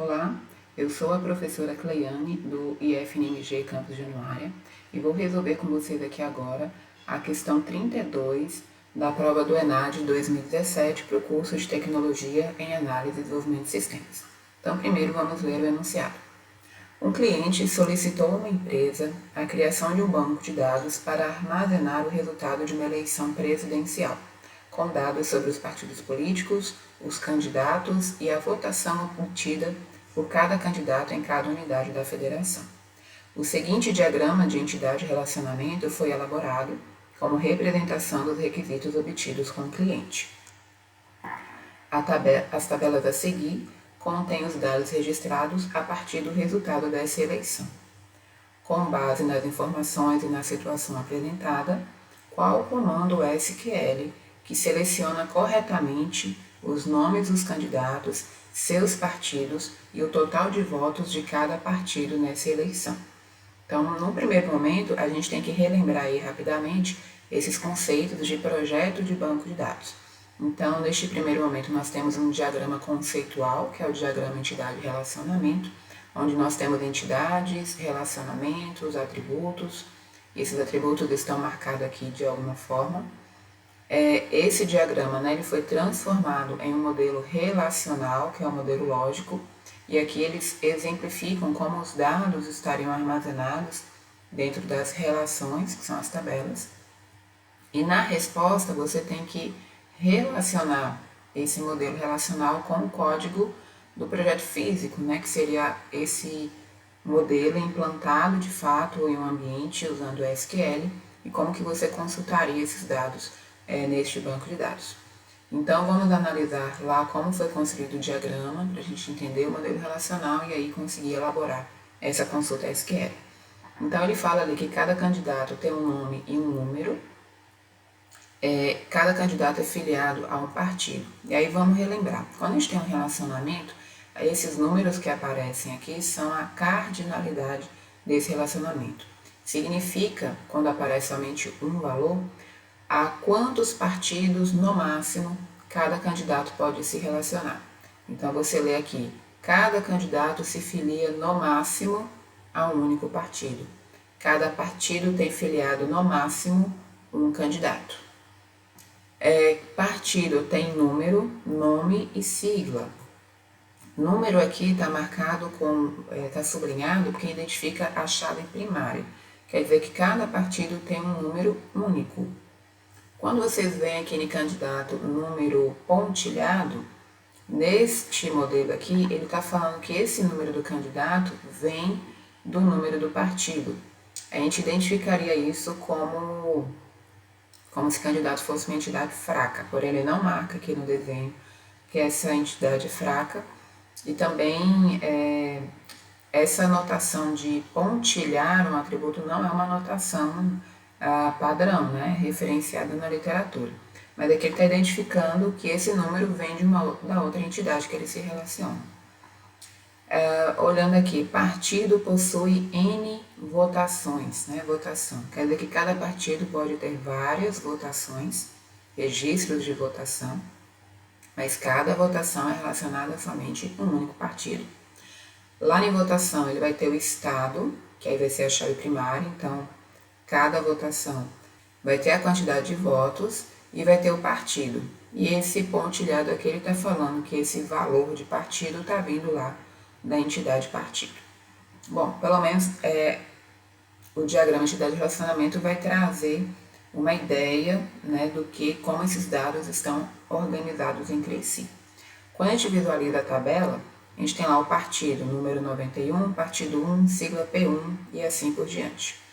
Olá, eu sou a professora Cleiane do IFNMG Campus Januária e vou resolver com vocês aqui agora a questão 32 da prova do ENAD 2017 para o curso de Tecnologia em Análise e Desenvolvimento de Sistemas. Então, primeiro vamos ler o enunciado. Um cliente solicitou a uma empresa a criação de um banco de dados para armazenar o resultado de uma eleição presidencial, com dados sobre os partidos políticos, os candidatos e a votação obtida por cada candidato em cada unidade da federação. O seguinte diagrama de entidade e relacionamento foi elaborado como representação dos requisitos obtidos com o cliente. As tabelas a seguir contêm os dados registrados a partir do resultado dessa eleição. Com base nas informações e na situação apresentada, qual o comando SQL que seleciona corretamente os nomes dos candidatos, seus partidos e o total de votos de cada partido nessa eleição. Então, no primeiro momento, a gente tem que relembrar aí rapidamente esses conceitos de projeto de banco de dados. Então, neste primeiro momento, nós temos um diagrama conceitual, que é o diagrama entidade-relacionamento, onde nós temos entidades, relacionamentos, atributos. Esses atributos estão marcados aqui de alguma forma. Esse diagrama, ele foi transformado em um modelo relacional, que é o modelo lógico, e aqui eles exemplificam como os dados estariam armazenados dentro das relações, que são as tabelas. E na resposta você tem que relacionar esse modelo relacional com o código do projeto físico, que seria esse modelo implantado de fato em um ambiente usando SQL e como que você consultaria esses dados neste banco de dados. Então, vamos analisar lá como foi construído o diagrama, para a gente entender o modelo relacional e aí conseguir elaborar essa consulta SQL. Então, ele fala ali que cada candidato tem um nome e um número, cada candidato é filiado a um partido. E aí vamos relembrar, quando a gente tem um relacionamento, esses números que aparecem aqui são a cardinalidade desse relacionamento. Significa, quando aparece somente um valor, a quantos partidos, no máximo, cada candidato pode se relacionar. Então, você lê aqui, cada candidato se filia no máximo a um único partido. Cada partido tem filiado no máximo um candidato. Partido tem número, nome e sigla. Número aqui está marcado está sublinhado porque identifica a chave primária. Quer dizer que cada partido tem um número único. Quando vocês veem aqui no candidato número pontilhado, neste modelo aqui, ele está falando que esse número do candidato vem do número do partido. A gente identificaria isso como se o candidato fosse uma entidade fraca, porém ele não marca aqui no desenho que essa entidade é fraca. E também essa notação de pontilhar um atributo não é uma notação padrão, referenciada na literatura. Mas aqui ele está identificando que esse número vem da outra entidade que ele se relaciona. Olhando aqui, partido possui N votações, votação. Quer dizer que cada partido pode ter várias votações, registros de votação, mas cada votação é relacionada a somente um único partido. Lá em votação ele vai ter o estado, que aí vai ser a chave primária, então cada votação vai ter a quantidade de votos e vai ter o partido. E esse pontilhado aqui ele está falando que esse valor de partido está vindo lá da entidade partido. Bom, pelo menos o diagrama de entidade de relacionamento vai trazer uma ideia como esses dados estão organizados entre si. Quando a gente visualiza a tabela, a gente tem lá o partido, número 91, partido 1, sigla P1 e assim por diante.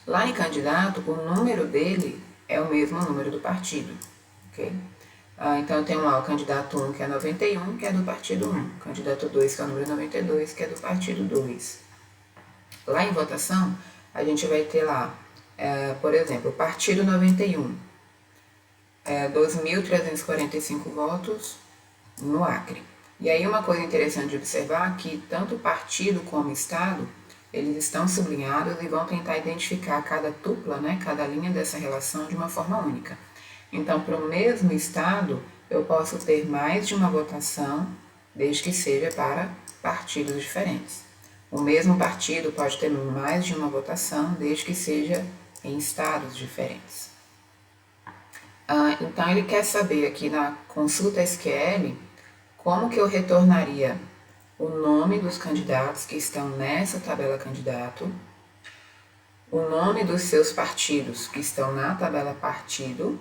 Lá em candidato, o número dele é o mesmo número do partido, ok? Então, eu tenho lá o candidato 1, que é 91, que é do partido 1. O candidato 2, que é o número 92, que é do partido 2. Lá em votação, a gente vai ter lá, por exemplo, o partido 91, 2.345 votos no Acre. E aí, uma coisa interessante de observar é que tanto o partido como o estado, eles estão sublinhados e vão tentar identificar cada tupla, cada linha dessa relação de uma forma única. Então, para o mesmo estado, eu posso ter mais de uma votação desde que seja para partidos diferentes. O mesmo partido pode ter mais de uma votação, desde que seja em estados diferentes. Então, ele quer saber aqui na consulta SQL como que eu retornaria o nome dos candidatos que estão nessa tabela candidato, o nome dos seus partidos que estão na tabela partido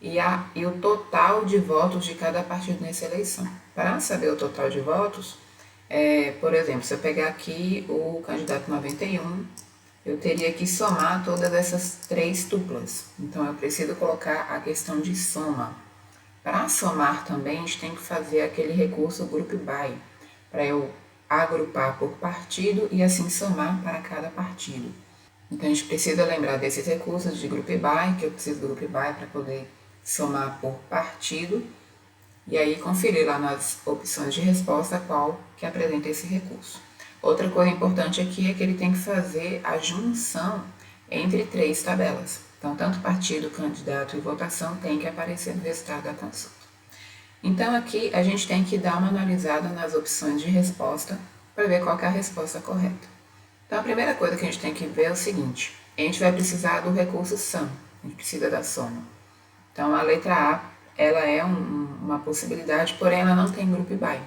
e o total de votos de cada partido nessa eleição. Para saber o total de votos, por exemplo, se eu pegar aqui o candidato 91, eu teria que somar todas essas 3 tuplas. Então, eu preciso colocar a questão de soma. Para somar também, a gente tem que fazer aquele recurso Group By, para eu agrupar por partido e assim somar para cada partido. Então, a gente precisa lembrar desses recursos de Group By, que eu preciso do Group By para poder somar por partido, e aí conferir lá nas opções de resposta qual que apresenta esse recurso. Outra coisa importante aqui é que ele tem que fazer a junção entre 3 tabelas. Então, tanto partido, candidato e votação tem que aparecer no resultado da consulta. Então, aqui a gente tem que dar uma analisada nas opções de resposta para ver qual que é a resposta correta. Então, a primeira coisa que a gente tem que ver é o seguinte: a gente vai precisar do recurso SUM, a gente precisa da soma. Então, a letra A, ela é uma possibilidade, porém ela não tem Group By.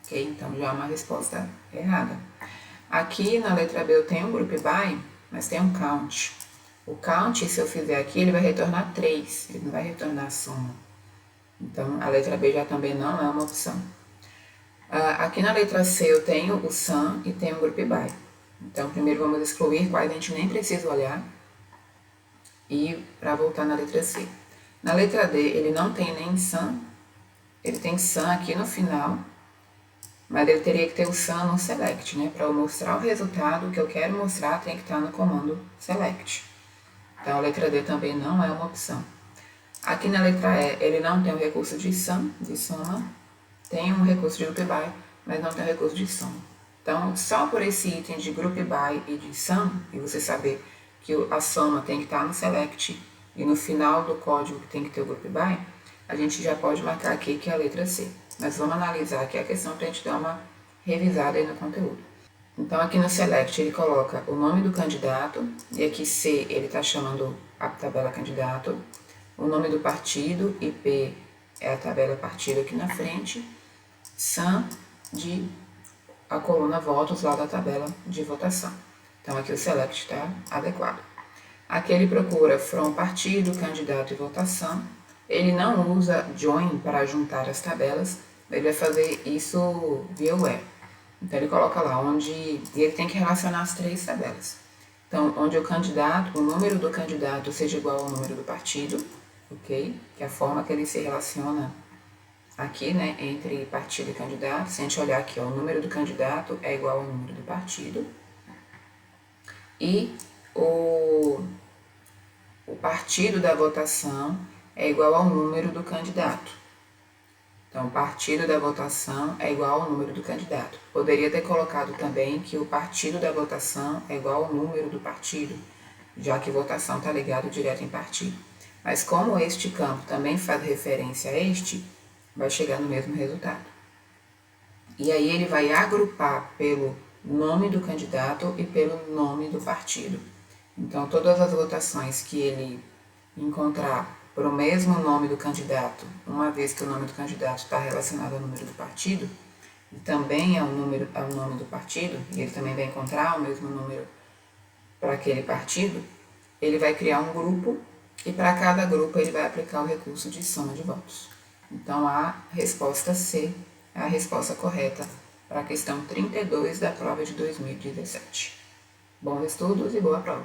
Ok? Então, já é uma resposta errada. Aqui na letra B eu tenho um Group By, mas tem um Count. O Count, se eu fizer aqui, ele vai retornar 3, ele não vai retornar a soma. Então, a letra B já também não é uma opção. Aqui na letra C eu tenho o SUM e tenho o Group By. Então, primeiro vamos excluir quais a gente nem precisa olhar. E para voltar na letra C. Na letra D, ele não tem nem SUM, ele tem SUM aqui no final, mas ele teria que ter o SUM no Select, né? Para eu mostrar o resultado que eu quero mostrar, tem que estar no comando Select. Então, a letra D também não é uma opção. Aqui na letra E, ele não tem o recurso de SUM, de soma, tem um recurso de Group By, mas não tem o recurso de soma. Então, só por esse item de Group By e de SUM, e você saber que a soma tem que estar no Select e no final do código que tem que ter o Group By, a gente já pode marcar aqui que é a letra C. Mas vamos analisar aqui a questão para a gente dar uma revisada aí no conteúdo. Então, aqui no Select ele coloca o nome do candidato, e aqui C ele está chamando a tabela candidato, o nome do partido, e P é a tabela partido aqui na frente, SUM de a coluna votos lá da tabela de votação. Então, aqui o Select está adequado. Aqui ele procura from partido, candidato e votação. Ele não usa join para juntar as tabelas, ele vai fazer isso via where. Então, ele coloca lá onde ele tem que relacionar as 3 tabelas. Então, onde o candidato, o número do candidato seja igual ao número do partido, ok? Que é a forma que ele se relaciona aqui, né, entre partido e candidato. Se a gente olhar aqui, ó, o número do candidato é igual ao número do partido. E o partido da votação é igual ao número do candidato. Então, o partido da votação é igual ao número do candidato. Poderia ter colocado também que o partido da votação é igual ao número do partido, já que votação está ligado direto em partido. Mas como este campo também faz referência a este, vai chegar no mesmo resultado. E aí ele vai agrupar pelo nome do candidato e pelo nome do partido. Então, todas as votações que ele encontrar por o mesmo nome do candidato, uma vez que o nome do candidato está relacionado ao número do partido, e também ao nome do partido, e ele também vai encontrar o mesmo número para aquele partido, ele vai criar um grupo, e para cada grupo ele vai aplicar o recurso de soma de votos. Então, a resposta C é a resposta correta para a questão 32 da prova de 2017. Bons estudos e boa prova!